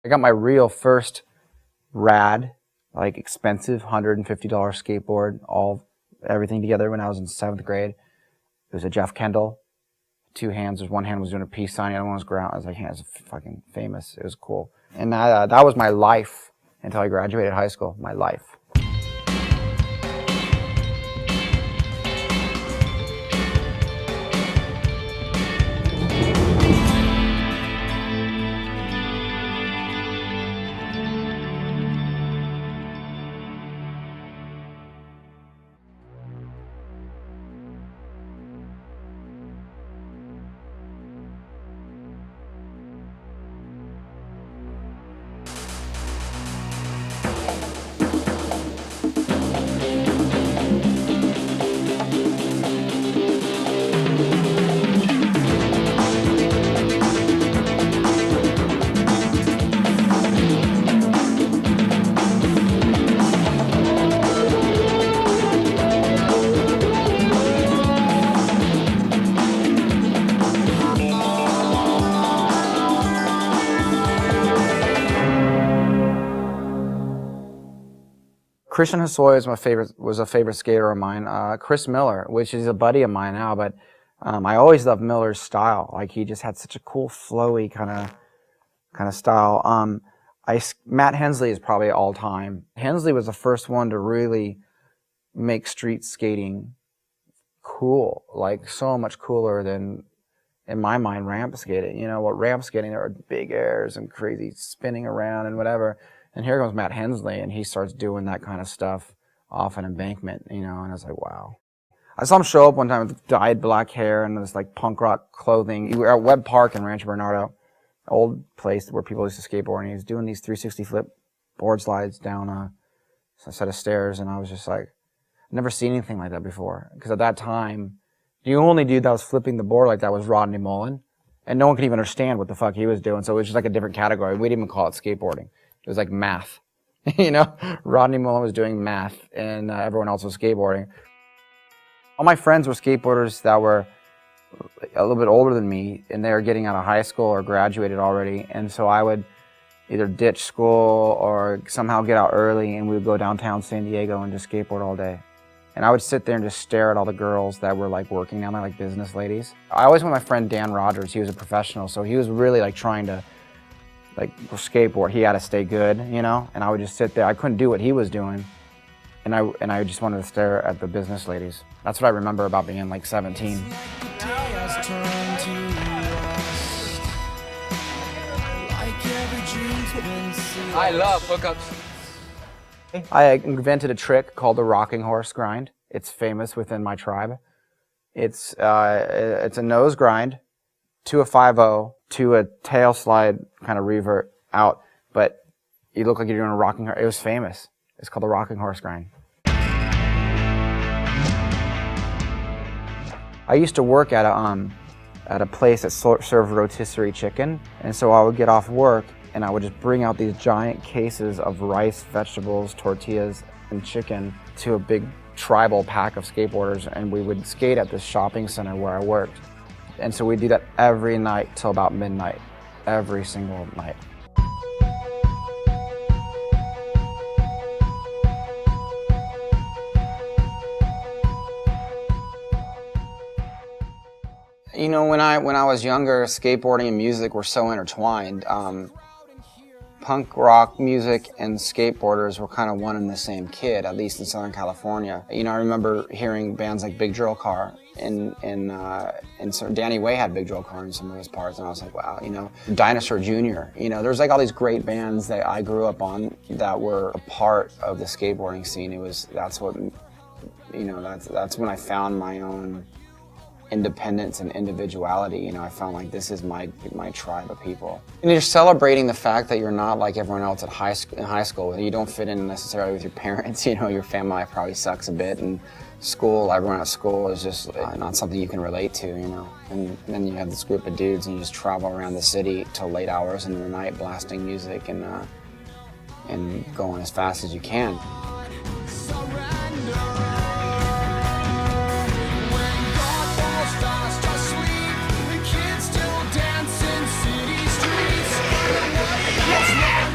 I got my real first rad, like expensive $150 skateboard, everything together when I was in 7th grade. It was a Jeff Kendall, 2 hands. One hand was doing a peace sign, the other one was ground. I was like, yeah, it's fucking famous. It was cool. And that was my life until I graduated high school, my life. Christian Hosoi was a favorite skater of mine. Chris Miller, which is a buddy of mine now, but I always loved Miller's style. Like, he just had such a cool, flowy kind of style. Matt Hensley is probably all time. Hensley was the first one to really make street skating cool, like so much cooler than, in my mind, ramp skating. You know, what ramp skating, there are big airs and crazy spinning around and whatever. And here comes Matt Hensley, and he starts doing that kind of stuff off an embankment, you know, and I was like, wow. I saw him show up one time with dyed black hair and this like punk rock clothing. We were at Webb Park in Rancho Bernardo, old place where people used to skateboard, and he was doing these 360 flip board slides down a set of stairs, and I was just like, I've never seen anything like that before. Because at that time, the only dude that was flipping the board like that was Rodney Mullen, and no one could even understand what the fuck he was doing, so it was just like a different category. We didn't even call it skateboarding. It was like math, you know? Rodney Mullen was doing math, and everyone else was skateboarding. All my friends were skateboarders that were a little bit older than me, and they were getting out of high school or graduated already, and so I would either ditch school or somehow get out early, and we would go downtown San Diego and just skateboard all day. And I would sit there and just stare at all the girls that were like working down there, like business ladies. I always went with my friend Dan Rogers. He was a professional, so he was really like trying to like skateboard. He had to stay good, you know? And I would just sit there. I couldn't do what he was doing. And I just wanted to stare at the business ladies. That's what I remember about being like 17. I love hookups. I invented a trick called the rocking horse grind. It's famous within my tribe. It's a nose grind to a 5-0 to a tail slide kind of revert out, but you look like you're doing a rocking horse. It was famous. It's called the rocking horse grind. I used to work at a place that served rotisserie chicken, and so I would get off work and I would just bring out these giant cases of rice, vegetables, tortillas, and chicken to a big tribal pack of skateboarders, and we would skate at this shopping center where I worked. And so we'd do that every night till about midnight, every single night. You know, when I was younger, skateboarding and music were so intertwined. Punk rock music and skateboarders were kind of one and the same kid, at least in Southern California. You know, I remember hearing bands like Big Drill Car, and so Danny Way had Big Drill Car in some of his parts, and I was like, wow, you know. Dinosaur Jr., you know, there's like all these great bands that I grew up on that were a part of the skateboarding scene. That's what, you know, that's when I found my own independence and individuality. You know, I found like this is my tribe of people. And you're celebrating the fact that you're not like everyone else at in high school. You don't fit in necessarily with your parents. You know, your family life probably sucks a bit, and school, everyone at school is just not something you can relate to, you know. And then you have this group of dudes and you just travel around the city till late hours into the night blasting music and going as fast as you can. Let's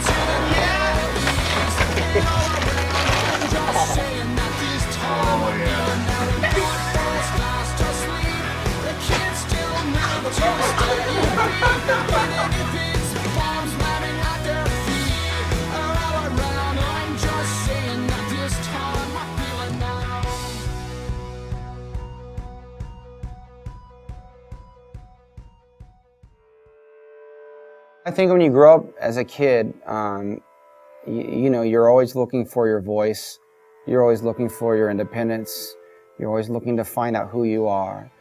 I think when you grow up as a kid, you know, you're always looking for your voice. You're always looking for your independence. You're always looking to find out who you are.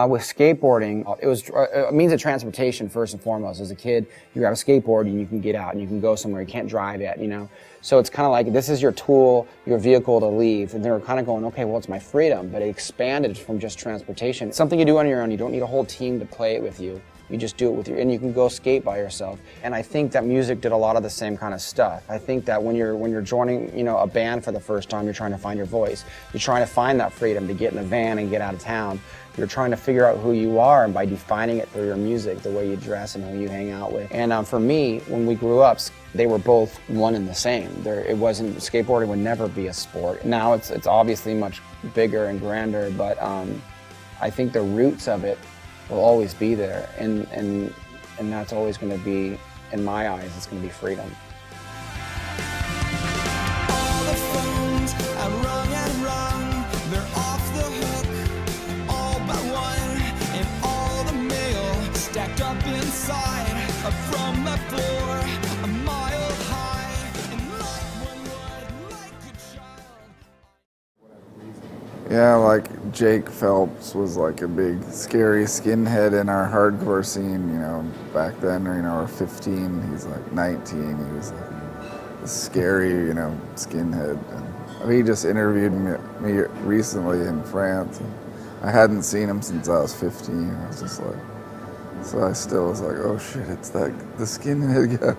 With skateboarding, it was a means of transportation first and foremost. As a kid, you grab a skateboard and you can get out and you can go somewhere. You can't drive yet, you know. So it's kind of like this is your tool, your vehicle to leave. And they were kind of going, okay, well, it's my freedom, but it expanded from just transportation. It's something you do on your own. You don't need a whole team to play it with you. You just do it with and you can go skate by yourself. And I think that music did a lot of the same kind of stuff. I think that when you're joining, you know, a band for the first time, you're trying to find your voice. You're trying to find that freedom to get in the van and get out of town. You're trying to figure out who you are, and by defining it through your music, the way you dress and who you hang out with. And for me, when we grew up, they were both one and the same. It wasn't, skateboarding would never be a sport. Now it's obviously much bigger and grander, but I think the roots of it will always be there, and that's always going to be, in my eyes, it's going to be freedom. All the phones have rung and rung, they're off the hook, all but one, and all the mail stacked up inside, up from the floor, a mile high, and like one would, like a child. Yeah, like Jake Phelps was like a big scary skinhead in our hardcore scene, you know, back then, you know, or 15, he's like 19, he was like a scary, you know, skinhead. And he just interviewed me recently in France. And I hadn't seen him since I was 15. I was just like, so I still was like, oh shit, it's that, the skinhead guy.